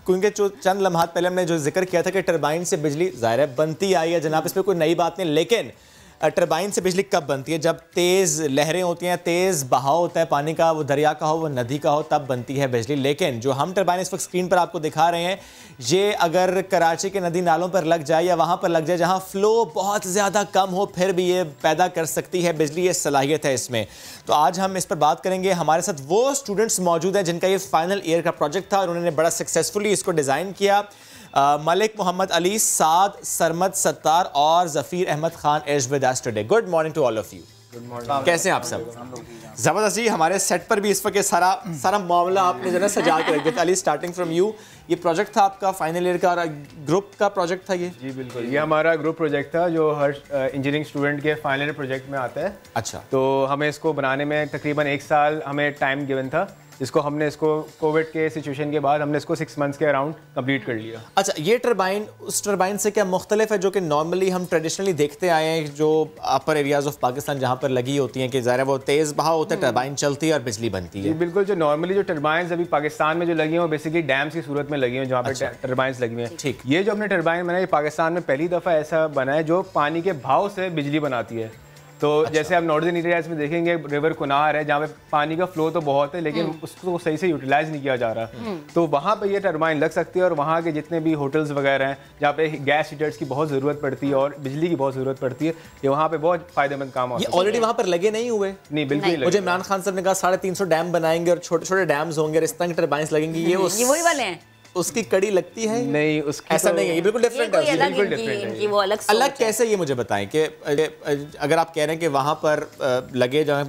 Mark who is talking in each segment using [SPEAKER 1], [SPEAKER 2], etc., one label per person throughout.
[SPEAKER 1] क्योंकि जो चंद लम्हात पहले हमने जो जिक्र किया था कि टरबाइन से बिजली ज़ाहिर है बनती आई है जनाब, इसमें कोई नई बात नहीं, लेकिन टरबाइन से बिजली कब बनती है? जब तेज़ लहरें होती हैं, तेज़ बहाव होता है पानी का, वो दरिया का हो, वो नदी का हो, तब बनती है बिजली। लेकिन जो हम टरबाइन इस वक्त स्क्रीन पर आपको दिखा रहे हैं, ये अगर कराची के नदी नालों पर लग जाए या वहाँ पर लग जाए जहाँ फ़्लो बहुत ज़्यादा कम हो, फिर भी ये पैदा कर सकती है बिजली, ये सलाहियत है इसमें। तो आज हम इस पर बात करेंगे। हमारे साथ वो स्टूडेंट्स मौजूद हैं जिनका ये फाइनल ईयर का प्रोजेक्ट था और उन्होंने बड़ा सक्सेसफुली इसको डिज़ाइन किया। मलिक मोहम्मद अली, साद, सरमद सत्तार और Zafeer Ahmed Khan is with us today. Good morning to all of you. Good morning. कैसे हैं आप सब? ज़बरदस्त जी। हमारे सेट पर भी इस वक्त सारा मामला आपने जो है सजा के रख दिया। अली, स्टार्टिंग फ्रॉम यू, ये प्रोजेक्ट था आपका फाइनल ईयर का और ग्रुप का प्रोजेक्ट था ये? जी बिल्कुल, ये हमारा ग्रुप प्रोजेक्ट था जो हर इंजीनियरिंग स्टूडेंट के फाइनल ईयर प्रोजेक्ट में आता है। अच्छा। तो हमें इसको बनाने में तकरीबन 1 साल हमें टाइम गिवन था, जिसको हमने इसको कोविड के सिचुएशन के बाद हमने इसको 6 मंथ्स के अराउंड कंप्लीट कर लिया। अच्छा, ये टरबाइन उस टरबाइन से क्या मुख्तलिफ है जो कि नॉर्मली हम ट्रेडिशनली देखते आए हैं, जो अपर एरियाज ऑफ पाकिस्तान जहाँ पर लगी होती हैं कि ज़ाहिर है वो तेज़ बहाव होता है, टरबाइन चलती है और बिजली बनती है? बिल्कुल, जो नॉर्मली जो टरबाइन अभी पाकिस्तान में जो लगी हैं वो बेसिकली डैम्स की सूरत में लगी हैं जहाँ पर टरबाइन लगी हैं। ठीक, ये जो हमने टरबाइन बनाई पाकिस्तान में पहली दफ़ा ऐसा बना है जो पानी के भाव से बिजली बनाती है। तो जैसे आप नॉर्दर्न एरियाज में देखेंगे रिवर कुनार है जहाँ पे पानी का फ्लो तो बहुत है लेकिन उसको सही से यूटिलाइज नहीं किया जा रहा, तो वहाँ पे ये टरबाइन लग सकती है। और वहाँ के जितने भी होटल्स वगैरह हैं जहाँ पे गैस हीटर्स की बहुत ज़रूरत पड़ती है और बिजली की बहुत ज़रूरत पड़ती है, ये वहाँ पे बहुत फायदेमंद काम होता है। ऑलरेडी वहाँ पर लगे नहीं हुए? नहीं, बिल्कुल नहीं। मुझे इमरान खान साहब ने कहा 350 डैम बनाएंगे और छोटे छोटे डैम्स होंगे और इस तरह के टरबाइन लगेंगे, ये वही वाले हैं? उसकी कड़ी लगती है? नहीं, उसकी ऐसा नहीं है, ये बिल्कुल डिफरेंट है। बिल्कुल डिफरेंट है, वो अलग कैसे, ये मुझे बताएं कि अगर आप कह रहे हैं कि वहाँ पर लगे जहाँ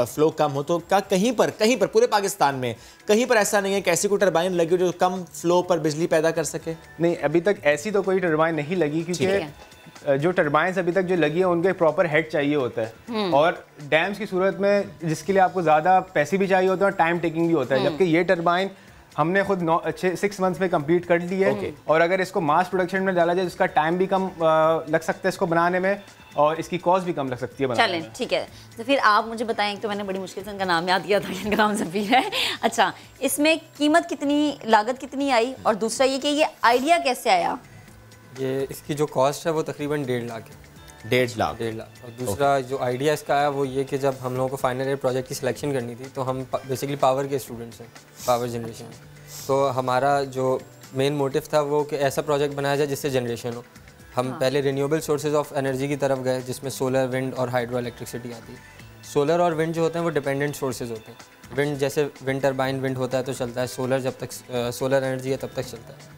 [SPEAKER 1] फ्लो कम हो, तो क्या कहीं पर पूरे पाकिस्तान में कहीं पर ऐसा नहीं है कि ऐसी कोई टरबाइन लगी हो जो कम फ्लो पर बिजली पैदा कर सके? नहीं, अभी तक ऐसी तो कोई टरबाइन नहीं लगी, क्योंकि जो टरबाइंस अभी तक जो लगी है उनके प्रॉपर हेड चाहिए होता है और डैम्स की सूरत में जिसके लिए आपको ज़्यादा पैसे भी चाहिए होते हैं और टाइम टेकिंग भी होता है, जबकि ये टरबाइन हमने खुद 6 मंथ्स में कंप्लीट कर ली है। और अगर इसको मास प्रोडक्शन में डाला जाए इसका टाइम भी कम लग सकता है इसको बनाने में और इसकी कॉस्ट भी कम लग सकती है बनाने में। चलें, ठीक है। तो फिर आप मुझे बताएं, तो मैंने बड़ी मुश्किल से इनका नाम याद किया था, इनका नाम ज़फ़ीर है। अच्छा, इसमें कीमत कितनी, लागत कितनी आई, और दूसरा ये कि ये आइडिया कैसे आया? ये इसकी जो कॉस्ट है वो तकरीबन 1.5 लाख है। 1.5 लाख। और दूसरा जो आइडिया इसका आया वो ये कि जब हम लोगों को फाइनल ईयर प्रोजेक्ट की सिलेक्शन करनी थी, तो हम बेसिकली पावर के स्टूडेंट्स हैं, पावर जनरेशन। तो हमारा जो मेन मोटिव था वो कि ऐसा प्रोजेक्ट बनाया जाए जिससे जनरेशन हो। हम पहले रिन्यूएबल सोर्सेज ऑफ एनर्जी की तरफ गए, जिसमें सोलर, विंड और हाइड्रो इलेक्ट्रिसिटी आती है। सोलर और विंड जो होते हैं वो डिपेंडेंट सोर्सेज होते हैं। विंड जैसे विंड टरबाइन विंड होता है तो चलता है, सोलर जब तक सोलर एनर्जी है तब तक चलता है,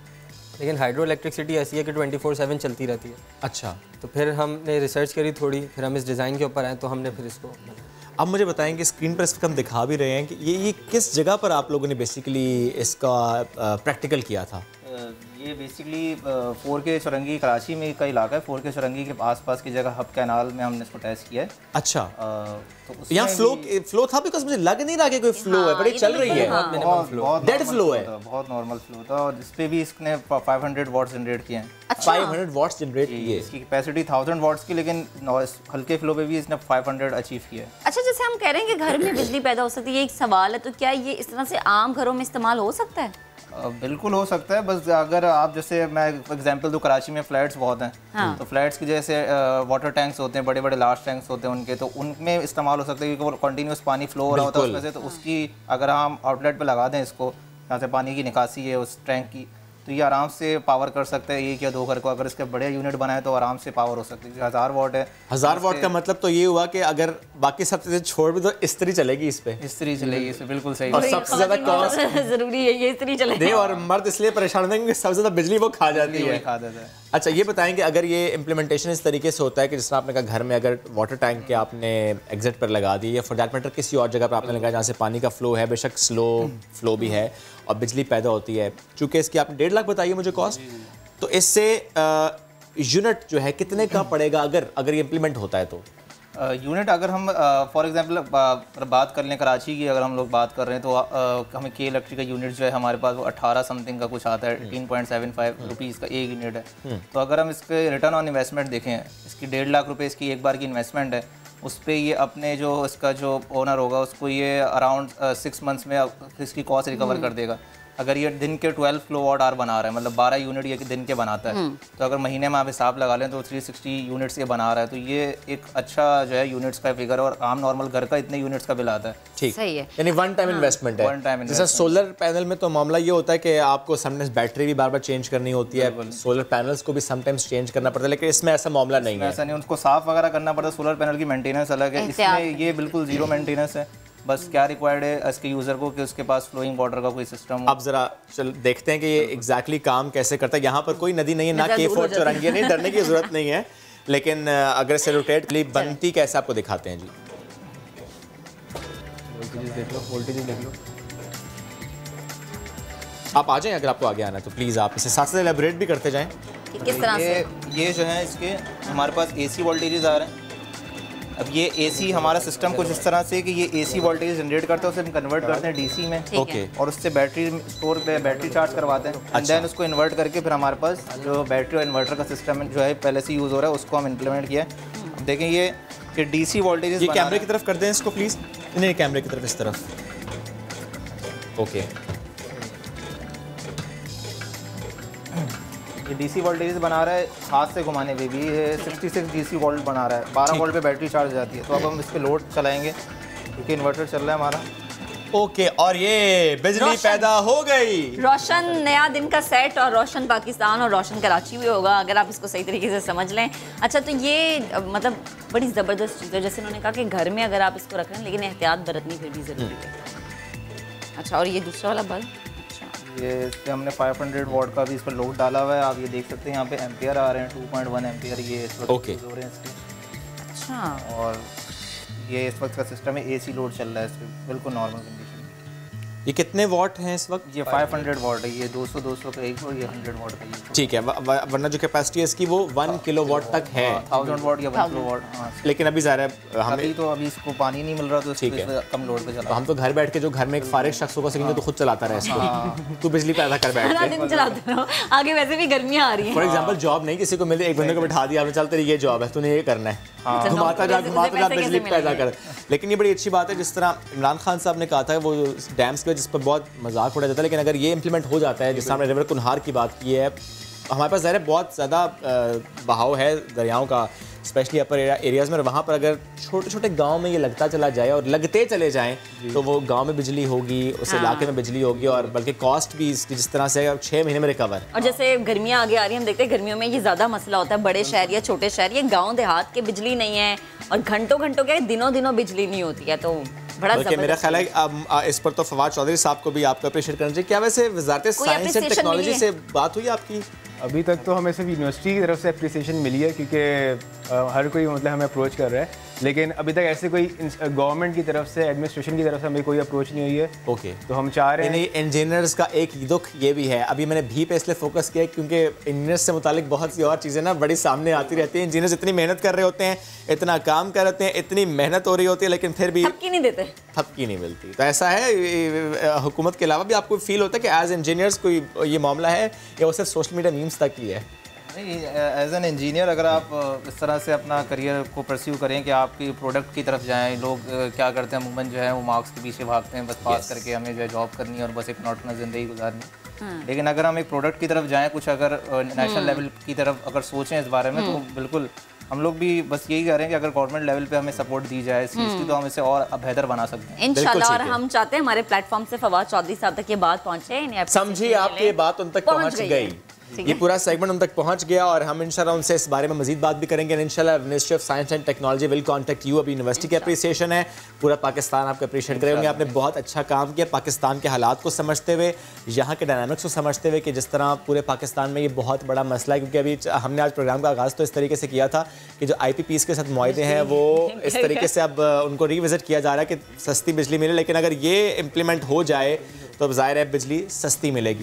[SPEAKER 1] लेकिन हाइड्रो इलेक्ट्रिसिटी ऐसी है कि 24/7 चलती रहती है। अच्छा, तो फिर हमने रिसर्च करी थोड़ी, फिर हम इस डिज़ाइन के ऊपर आए तो हमने फिर इसको। अब मुझे बताएं कि स्क्रीन पर इसको हम दिखा भी रहे हैं कि ये किस जगह पर आप लोगों ने बेसिकली इसका प्रैक्टिकल किया था?
[SPEAKER 2] ये बेसिकली 4K चुरंगी कराची में का इलाका है, 4K चुरंगी के आसपास की जगह हब कैनाल में हमने इसको टेस्ट किया है। अच्छा, तो यहाँ फ्लो था, बिकॉज़ मुझे लग नहीं रहा कि कोई फ्लो है, बड़ी चल रही है, बहुत डेड फ्लो है, बहुत नॉर्मल फ्लो था। और इस पे भी इसने 500 वाट्स जनरेट किए हैं। 500 वाट्स जनरेट किए, इसकी कैपेसिटी 1000 वाट्स की, लेकिन हल्के फ्लो पे भी इसने 500 अचीव किया है। अच्छा, जैसे हम कह रहे हैं कि घर में बिजली पैदा हो सकती है, ये एक सवाल है, तो क्या ये इस तरह से आम घरों में इस्तेमाल हो सकता है?
[SPEAKER 3] बिल्कुल हो सकता है, बस अगर आप जैसे मैं एग्जांपल दूं, कराची में फ्लैट्स बहुत हैं। हाँ। तो फ्लैट्स की जैसे वाटर टैंक्स होते हैं, बड़े बड़े लार्ज टैंक्स होते हैं उनके, तो उनमें इस्तेमाल हो सकता है क्योंकि वो कंटिन्यूस पानी फ्लो हो रहा होता है उसमें से, तो उसकी अगर हम आउटलेट पे लगा दें इसको, जहाँ से पानी की निकासी है उस टैंक की, तो ये आराम से पावर कर सकते हैं 1 या 2 घर को। अगर इसके बड़े यूनिट बनाए तो आराम से पावर हो सकती है। 1000 वाट है।
[SPEAKER 1] 1000 वाट का मतलब तो ये हुआ कि अगर बाकी सब चीज़ें छोड़ भी तो इस्त्री चलेगी इस पे,
[SPEAKER 3] इस्त्री चलेगी इस पे, बिल्कुल सही।
[SPEAKER 1] और सबसे ज़्यादा कॉस्ट
[SPEAKER 4] जरूरी है ये इस्त्री चलेगी,
[SPEAKER 1] और मर्द इसलिए परेशान होंगे सबसे ज़्यादा बिजली वो खा जाती है, खा देता है। अच्छा, ये बताएं कि अगर ये इम्प्लीमेंटेशन इस तरीके से होता है कि जिस तरह आपने कहा घर में अगर वाटर टैंक के आपने एग्जिट पर लगा दी या फॉर दैट मैटर किसी और जगह पर आपने लगाया जहाँ से पानी का फ्लो है, बेशक स्लो फ्लो भी है और बिजली पैदा होती है, चूँकि इसकी आपने 1.5 लाख बताइए मुझे कॉस्ट, तो इससे यूनिट जो है कितने का पड़ेगा अगर ये इम्प्लीमेंट होता है? तो
[SPEAKER 3] यूनिट अगर हम फॉर एग्जांपल बात कर लें कराची की, अगर हम लोग बात कर रहे हैं तो हमें के इलेक्ट्रिक का यूनिट जो है हमारे पास वो 18 समथिंग का कुछ आता है, 18.75 रुपीज़ का एक यूनिट है। तो अगर हम इसके रिटर्न ऑन इन्वेस्टमेंट देखें, इसकी 1.5 लाख रुपए इसकी एक बार की इन्वेस्टमेंट है, उस पर ये अपने जो इसका जो ओनर होगा उसको ये अराउंड 6 मंथ्स में इसकी कॉस्ट रिकवर कर देगा। अगर ये दिन के 12 किलोवाट आवर बना रहा है, मतलब 12 यूनिट ये दिन के बनाता है, तो अगर महीने में आप हिसाब लगा लें तो 360 यूनिट्स ये बना रहा है, तो ये एक अच्छा जो है यूनिट्स का फिगर, और आम नॉर्मल घर का इतने यूनिट्स का बिल आता है।
[SPEAKER 1] ठीक, सही है, यानी वन टाइम इन्वेस्टमेंट है।
[SPEAKER 3] वन टाइम
[SPEAKER 1] जैसे सोलर पैनल में तो मामला ये होता है कि आपको समटाइम्स बैटरी भी बार बार चेंज करनी होती है, सोलर पैनल्स को भी समटाइम्स चेंज करना पड़ता है, लेकिन इसमें ऐसा मामला नहीं है।
[SPEAKER 3] ऐसा नहीं, उनको साफ वगैरह करना पड़ता है। सोलर पैनल की मेंटेनेंस अलग है, इसमें ये बिल्कुल जीरो मेंटेनेंस है। बस क्या रिक्वायर्ड है इसके यूज़र को कि उसके पास फ्लोइंग वाटर का कोई सिस्टम।
[SPEAKER 1] अब जरा चल देखते हैं कि ये एग्जैक्टली काम कैसे करता है। यहाँ पर कोई नदी नहीं है, ना K4 चौरंगी नहीं, डरने की जरूरत नहीं है, लेकिन अगर से रोटेट बनती कैसे आपको दिखाते हैं जी।
[SPEAKER 3] वोल्टेज देख लो।
[SPEAKER 1] आप आ जाएं, अगर आपको आगे आना है तो प्लीज़ आप इसे साथ साथ एलैबोरेट भी करते जाएं
[SPEAKER 4] कि किस तरह से
[SPEAKER 3] ये जो है इसके हमारे पास AC वोल्टेजेस आ रहे हैं। अब ये AC हमारा सिस्टम कुछ इस तरह से कि ये AC वोल्टेज जनरेट करता है, उसे हम कन्वर्ट करते हैं DC में,
[SPEAKER 1] ओके,
[SPEAKER 3] और उससे बैटरी स्टोर पे बैटरी चार्ज करवाते हैं, एंड देन उसको इन्वर्ट करके फिर हमारे पास जो बैटरी और इन्वर्टर का सिस्टम जो है पहले से यूज़ हो रहा है उसको हम इम्प्लीमेंट किया है। अब देखें ये DC वोल्टेज,
[SPEAKER 1] ये कैमरे की तरफ कर दें इसको प्लीज़, नहीं कैमरे की तरफ, इस तरफ, ओके।
[SPEAKER 3] ये DC वोल्टेज बना रहा है हाथ से घुमाने पे भी, ये 66 DC वोल्ट बना रहा है, 12 वोल्ट पे बैटरी चार्ज जाती है। तो अब हम इस पे लोड चलाएंगे क्योंकि इन्वर्टर चल रहा है हमारा,
[SPEAKER 1] ओके, और ये बिजली पैदा हो गई।
[SPEAKER 4] रोशन नया दिन का सेट, और रोशन पाकिस्तान और रोशन कराची भी होगा अगर आप इसको सही तरीके से समझ लें। अच्छा, तो ये मतलब बड़ी ज़बरदस्त चीज़ है, जैसे उन्होंने कहा कि घर में अगर आप इसको रख रहे हैं लेकिन एहतियात बरतनी फिर भी ज़रूरी है। अच्छा, और ये दूसरा वाला बल्ब,
[SPEAKER 3] ये इससे हमने 500 वॉट का भी इस पर लोड डाला हुआ है। आप ये देख सकते हैं यहाँ पे एम्पियर आ रहे हैं, 2.1 एम्पियर ये इस वक्त यूज़ हो रहे हैं इसके।
[SPEAKER 4] अच्छा,
[SPEAKER 3] और ये इस वक्त का सिस्टम है, AC लोड चल रहा है इस पर, बिल्कुल नॉर्मल कंडीशन।
[SPEAKER 1] ये कितने वॉट हैं इस वक्त?
[SPEAKER 3] ये 500 वॉट है, ये 200 का एक, और ये 100 वॉट का एक।
[SPEAKER 1] ठीक है, वरना जो कैपेसिटी है इसकी वो 1 किलोवाट तक है,
[SPEAKER 3] 1000 वॉट या 1 किलोवाट। हाँ,
[SPEAKER 1] लेकिन अभी ज़ाहिर है हमें
[SPEAKER 3] तो अभी इसको पानी नहीं मिल रहा, तो
[SPEAKER 1] ठीक है,
[SPEAKER 3] कम लोड पे चला।
[SPEAKER 1] तो हम तो घर बैठ के जो घर में एक फारिग शख्स होगा सकेंगे तो खुद चलाता रहे इसको, तू बिजली पैदा कर बैठ
[SPEAKER 4] सारा दिन चलाते रहो, आगे वैसे भी गर्मियाँ आ रही हैं।
[SPEAKER 1] फॉर एग्जाम्पल जॉब नहीं किसी को मिले, एक बंदे को बिठा दिया आपने, चल तेरी ये जॉब है, तूने ये करना है, घुमाता जा बिजली पैदा कर। लेकिन ये बड़ी अच्छी बात है, जिस तरह इमरान खान साहब ने कहा था वो डैम्स के जिस पर बहुत मजाक उड़ाया जाता है, लेकिन अगर ये इम्प्लीमेंट हो जाता है, जिस हमने रिवर कुनहार की बात की है, हमारे पास ज़ाहिर बहुत ज़्यादा बहाव है दरियाओं का, स्पेशली अपर एरियाज़ में, और वहाँ पर अगर छोटे छोटे गांव में ये लगता चला जाए और लगते चले जाएं तो वो गांव में बिजली होगी, उस इलाके में बिजली होगी, और बल्कि कॉस्ट भी इसकी जिस तरह से 6 महीने में रिकवर।
[SPEAKER 4] और जैसे गर्मियाँ आगे आ रही हैं, हम देखते हैं गर्मियों में ये ज़्यादा मसला होता है, बड़े शहर या छोटे शहर, ये गाँव देहात के बिजली नहीं है, और घंटों घंटों क्या दिनों दिनों बिजली नहीं होती है, तो बड़ा
[SPEAKER 1] मेरा ख्याल है अब इस पर तो फवाद चौधरी साहब को भी आपको अप्रिशिएट करना चाहिए। क्या वैसे वजारत साइंस एंड टेक्नोलॉजी से बात हुई आपकी?
[SPEAKER 5] अभी तक तो हमें सिर्फ यूनिवर्सिटी की तरफ से अप्रिसिएशन मिली है, क्योंकि हर कोई मतलब हमें अप्रोच कर रहा है, लेकिन अभी तक ऐसे कोई गवर्नमेंट की तरफ से, एडमिनिस्ट्रेशन की तरफ से हमें कोई अप्रोच नहीं हुई है।
[SPEAKER 1] ओके,
[SPEAKER 5] तो हम चाह रहे हैं।
[SPEAKER 1] इंजीनियर्स का एक दुख ये भी है, अभी मैंने भी पे इसलिए फोकस किया क्योंकि इंजीनियर्स से मुतालिक बहुत सी और चीज़ें ना बड़ी सामने आती रहती हैं। इंजीनियर्स इतनी मेहनत कर रहे होते हैं, इतना काम कर रहे हैं, इतनी मेहनत हो रही होती है, लेकिन फिर भी
[SPEAKER 4] थपकी नहीं देते,
[SPEAKER 1] थपकी नहीं मिलती। तो ऐसा है, हुकूमत के अलावा भी आपको फील होता है कि एज इंजीनियर्स कोई ये मामला है या वो सिर्फ सोशल मीडिया मीम्स तक ही है?
[SPEAKER 3] नहीं, एज एन इंजीनियर अगर आप इस तरह से अपना करियर को परस्यू करें कि आपकी प्रोडक्ट की तरफ जाएं, लोग क्या करते हैं अमूमन जो है वो मार्क्स के पीछे भागते हैं, बस पास करके हमें जो है जॉब करनी है और बस एक नॉर्मल ज़िंदगी गुजारनी। लेकिन अगर हम एक प्रोडक्ट की तरफ जाएं, कुछ अगर नेशनल लेवल की तरफ अगर सोचें इस बारे में, तो बिल्कुल हम लोग भी बस यही कह रहे हैं कि अगर गवर्नमेंट लेवल पे हमें सपोर्ट दी जाए इस चीज़ की, तो हम इसे और बेहतर बना सकते हैं
[SPEAKER 4] इंशाल्लाह। और हम चाहते हैं हमारे प्लेटफॉर्म से फवाद चौधरी साहब तक ये बात पहुंचे,
[SPEAKER 1] समझिए आपकी ये बात उन तक पहुंच गई, ये पूरा सेगमेंट उन तक पहुंच गया, और हम इंशाल्लाह उनसे इस बारे में मजीद बात भी करेंगे। इंशाल्लाह ministry of science and technology will contact you. अभी यूनिवर्सिटी की अप्रिसिएशन है, पूरा पाकिस्तान आपको अप्रिशिएट करेंगे। आपने बहुत अच्छा काम किया पाकिस्तान के हालात को समझते हुए, यहाँ के डायनामिक्स को समझते हुए कि जिस तरह पूरे पाकिस्तान में ये बहुत बड़ा मसला है, क्योंकि अभी हमने आज प्रोग्राम का आगाज़ तो इस तरीके से किया था कि जो IPPs के साथ मुआहदे हैं वो इस तरीके से अब उनको रिविजिट किया जा रहा है कि सस्ती बिजली मिले, लेकिन अगर ये इम्प्लीमेंट हो जाए तो अब ज़ाहिर है बिजली सस्ती मिलेगी।